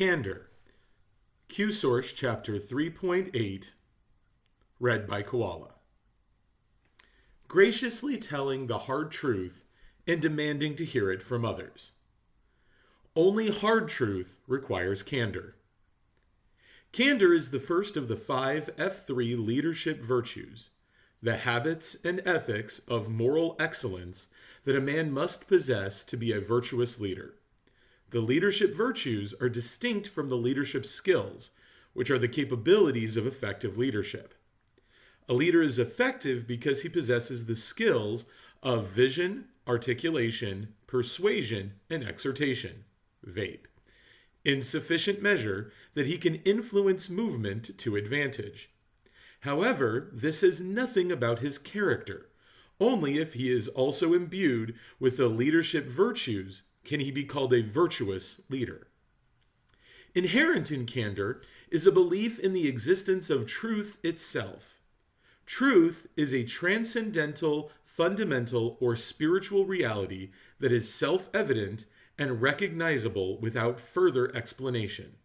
Candor, QSource Chapter 3.8, read by Koala. Graciously telling the hard truth and demanding to hear it from others. Only hard truth requires candor. Candor is the first of the 5 F3 leadership virtues, the habits and ethics of moral excellence that a man must possess to be a virtuous leader. The leadership virtues are distinct from the leadership skills, which are the capabilities of effective leadership. A leader is effective because he possesses the skills of vision, articulation, persuasion, and exhortation, VAPE, in sufficient measure that he can influence movement to advantage. However, this says nothing about his character. Only if he is also imbued with the leadership virtues can he be called a virtuous leader. Inherent in candor is a belief in the existence of truth itself. Truth is a transcendental, fundamental, or spiritual reality that is self-evident and recognizable without further explanation.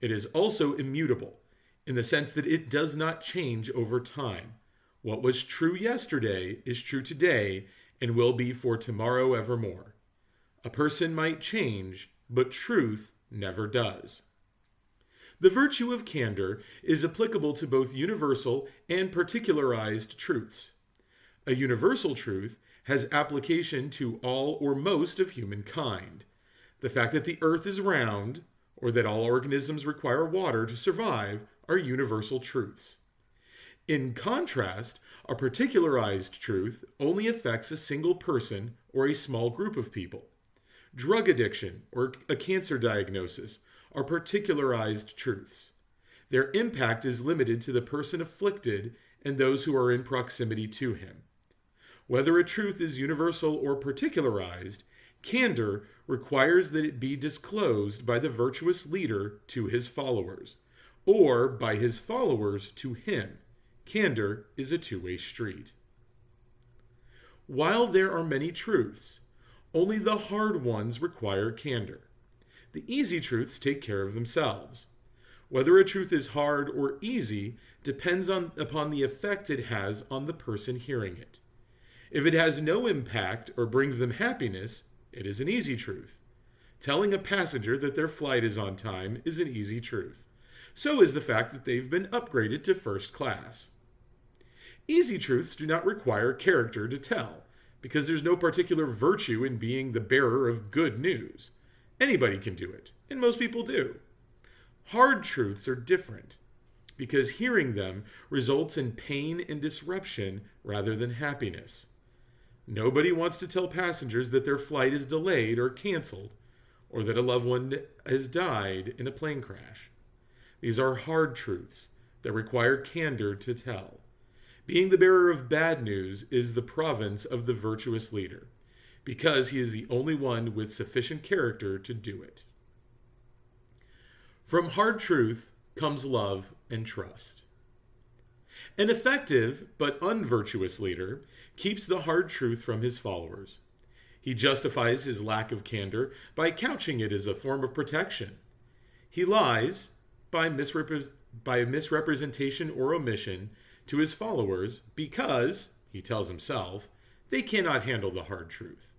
It is also immutable, in the sense that it does not change over time. What was true yesterday is true today and will be for tomorrow evermore. A person might change, but truth never does. The virtue of candor is applicable to both universal and particularized truths. A universal truth has application to all or most of humankind. The fact that the earth is round, or that all organisms require water to survive, are universal truths. In contrast, a particularized truth only affects a single person or a small group of people. Drug addiction or a cancer diagnosis are particularized truths. Their impact is limited to the person afflicted and those who are in proximity to him. Whether a truth is universal or particularized, candor requires that it be disclosed by the virtuous leader to his followers, or by his followers to him. Candor is a two-way street. While there are many truths, only the hard ones require candor. The easy truths take care of themselves. Whether a truth is hard or easy depends upon the effect it has on the person hearing it. If it has no impact or brings them happiness, it is an easy truth. Telling a passenger that their flight is on time is an easy truth. So is the fact that they've been upgraded to first class. Easy truths do not require character to tell, because there's no particular virtue in being the bearer of good news. Anybody can do it, and most people do. Hard truths are different, because hearing them results in pain and disruption rather than happiness. Nobody wants to tell passengers that their flight is delayed or canceled, or that a loved one has died in a plane crash. These are hard truths that require candor to tell. Being the bearer of bad news is the province of the virtuous leader, because he is the only one with sufficient character to do it. From hard truth comes love and trust. An effective but unvirtuous leader keeps the hard truth from his followers. He justifies his lack of candor by couching it as a form of protection. He lies by misrepresentation or omission to his followers because, he tells himself, they cannot handle the hard truth.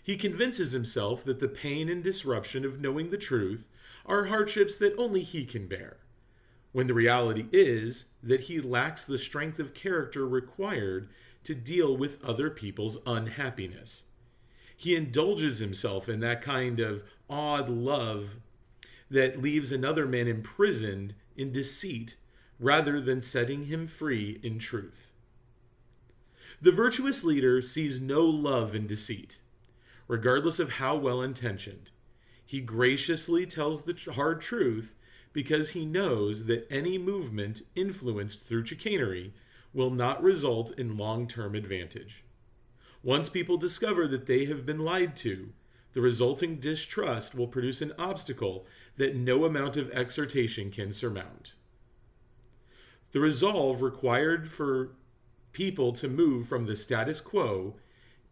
He convinces himself that the pain and disruption of knowing the truth are hardships that only he can bear, when the reality is that he lacks the strength of character required to deal with other people's unhappiness. He indulges himself in that kind of odd love that leaves another man imprisoned in deceit rather than setting him free in truth. The virtuous leader sees no love in deceit, regardless of how well-intentioned. He graciously tells the hard truth because he knows that any movement influenced through chicanery will not result in long-term advantage. Once people discover that they have been lied to, the resulting distrust will produce an obstacle that no amount of exhortation can surmount. The resolve required for people to move from the status quo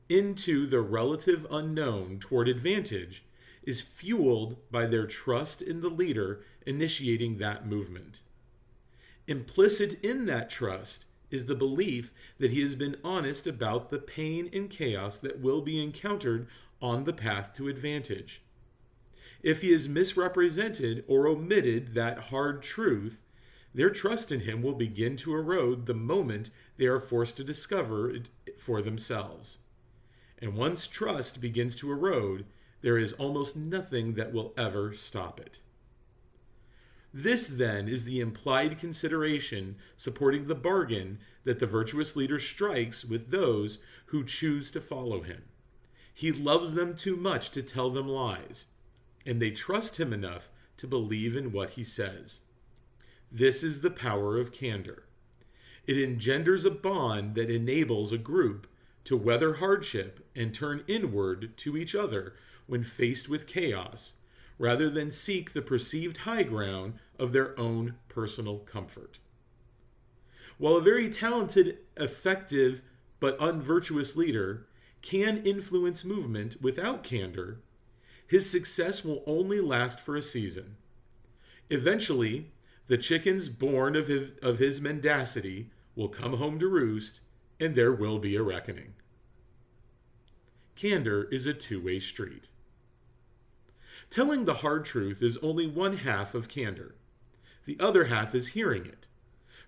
into the relative unknown toward advantage is fueled by their trust in the leader initiating that movement. Implicit in that trust is the belief that he has been honest about the pain and chaos that will be encountered on the path to advantage. If he has misrepresented or omitted that hard truth, their trust in him will begin to erode the moment they are forced to discover it for themselves. And once trust begins to erode, there is almost nothing that will ever stop it. This, then, is the implied consideration supporting the bargain that the virtuous leader strikes with those who choose to follow him. He loves them too much to tell them lies, and they trust him enough to believe in what he says. This is the power of candor. It engenders a bond that enables a group to weather hardship and turn inward to each other when faced with chaos, rather than seek the perceived high ground of their own personal comfort. While a very talented, effective, but unvirtuous leader can influence movement without candor, his success will only last for a season. Eventually, the chickens born of his mendacity will come home to roost, and there will be a reckoning. Candor is a two-way street. Telling the hard truth is only one half of candor. The other half is hearing it.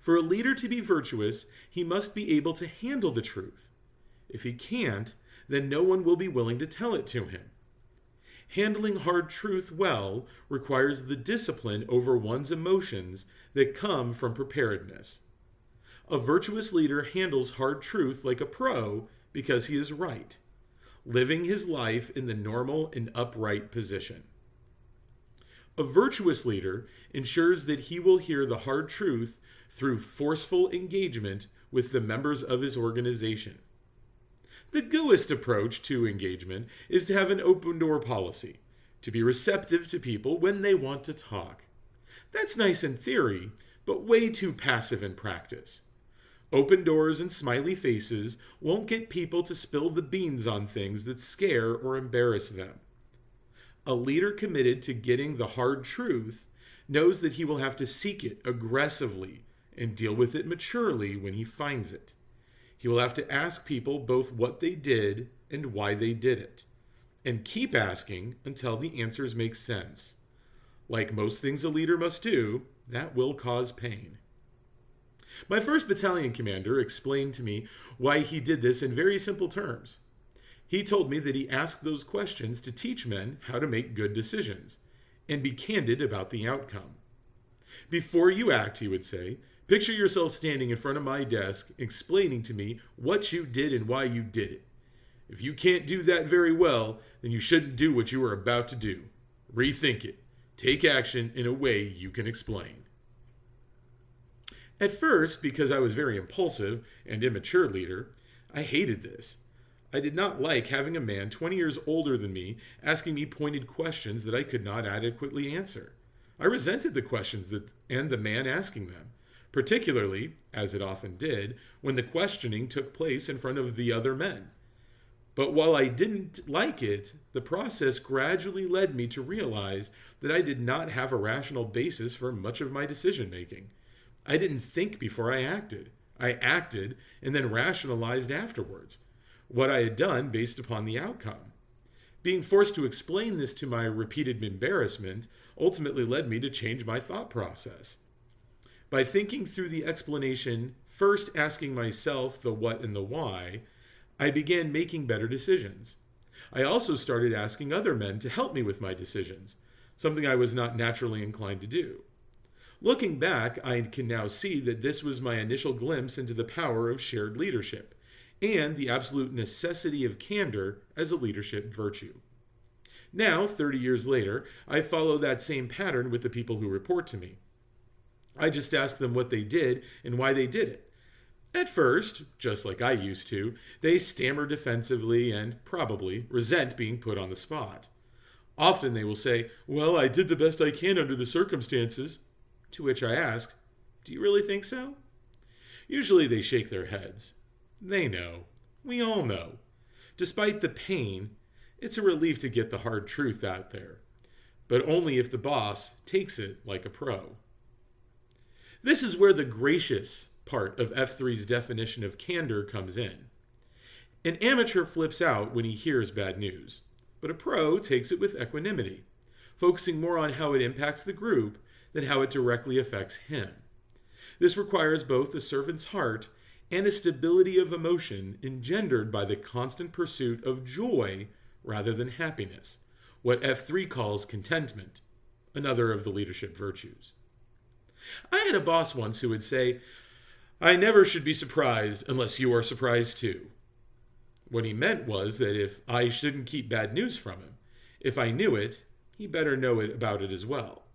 For a leader to be virtuous, he must be able to handle the truth. If he can't, then no one will be willing to tell it to him. Handling hard truth well requires the discipline over one's emotions that come from preparedness. A virtuous leader handles hard truth like a pro because he is right, living his life in the normal and upright position. A virtuous leader ensures that he will hear the hard truth through forceful engagement with the members of his organization. The gooist approach to engagement is to have an open door policy, to be receptive to people when they want to talk. That's nice in theory, but way too passive in practice. Open doors and smiley faces won't get people to spill the beans on things that scare or embarrass them. A leader committed to getting the hard truth knows that he will have to seek it aggressively and deal with it maturely when he finds it. He will have to ask people both what they did and why they did it, and keep asking until the answers make sense. Like most things a leader must do, that will cause pain. My first battalion commander explained to me why he did this in very simple terms. He told me that he asked those questions to teach men how to make good decisions and be candid about the outcome. Before you act, he would say, picture yourself standing in front of my desk explaining to me what you did and why you did it. If you can't do that very well, then you shouldn't do what you are about to do. Rethink it. Take action in a way you can explain. At first, because I was a very impulsive and immature leader, I hated this. I did not like having a man 20 years older than me asking me pointed questions that I could not adequately answer. I resented the questions and the man asking them, particularly, as it often did, when the questioning took place in front of the other men. But while I didn't like it, the process gradually led me to realize that I did not have a rational basis for much of my decision-making. I didn't think before I acted. I acted and then rationalized afterwards what I had done based upon the outcome. Being forced to explain this to my repeated embarrassment ultimately led me to change my thought process. By thinking through the explanation, first asking myself the what and the why, I began making better decisions. I also started asking other men to help me with my decisions, something I was not naturally inclined to do. Looking back, I can now see that this was my initial glimpse into the power of shared leadership and the absolute necessity of candor as a leadership virtue. Now, 30 years later, I follow that same pattern with the people who report to me. I just ask them what they did and why they did it. At first, just like I used to, they stammer defensively and probably resent being put on the spot. Often they will say, "Well, I did the best I can under the circumstances." To which I ask, "Do you really think so?" Usually they shake their heads. They know. We all know. Despite the pain, It's a relief to get the hard truth out there, but only if the boss takes it like a pro. This is where the gracious part of F3's definition of candor comes in. An amateur flips out when he hears bad news, but a pro takes it with equanimity, focusing more on how it impacts the group than how it directly affects him. This requires both a servant's heart and a stability of emotion engendered by the constant pursuit of joy rather than happiness, what F3 calls contentment, another of the leadership virtues. I had a boss once who would say, "I never should be surprised unless you are surprised too." What he meant was that if I shouldn't keep bad news from him, if I knew it, he better know about it as well.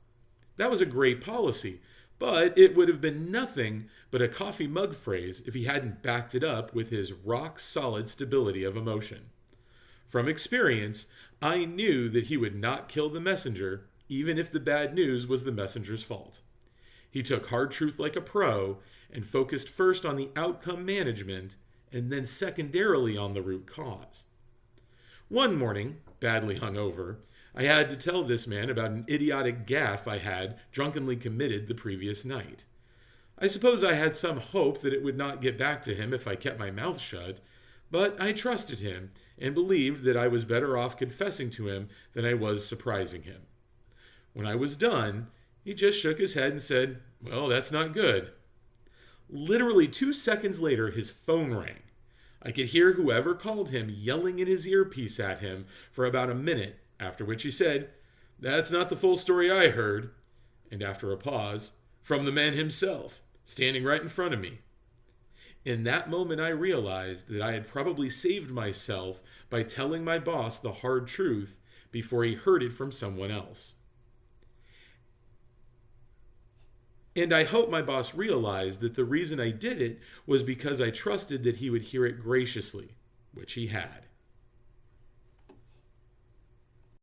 That was a great policy, but it would have been nothing but a coffee mug phrase if he hadn't backed it up with his rock-solid stability of emotion. From experience, I knew that he would not kill the messenger, even if the bad news was the messenger's fault. He took hard truth like a pro and focused first on the outcome management and then secondarily on the root cause. One morning, badly hungover, I had to tell this man about an idiotic gaffe I had drunkenly committed the previous night. I suppose I had some hope that it would not get back to him if I kept my mouth shut, but I trusted him and believed that I was better off confessing to him than I was surprising him. When I was done, he just shook his head and said, "Well, that's not good." Literally 2 seconds later, his phone rang. I could hear whoever called him yelling in his earpiece at him for about a minute, after which he said, "That's not the full story I heard." And after a pause, "From the man himself, standing right in front of me." In that moment, I realized that I had probably saved myself by telling my boss the hard truth before he heard it from someone else. And I hope my boss realized that the reason I did it was because I trusted that he would hear it graciously, which he had.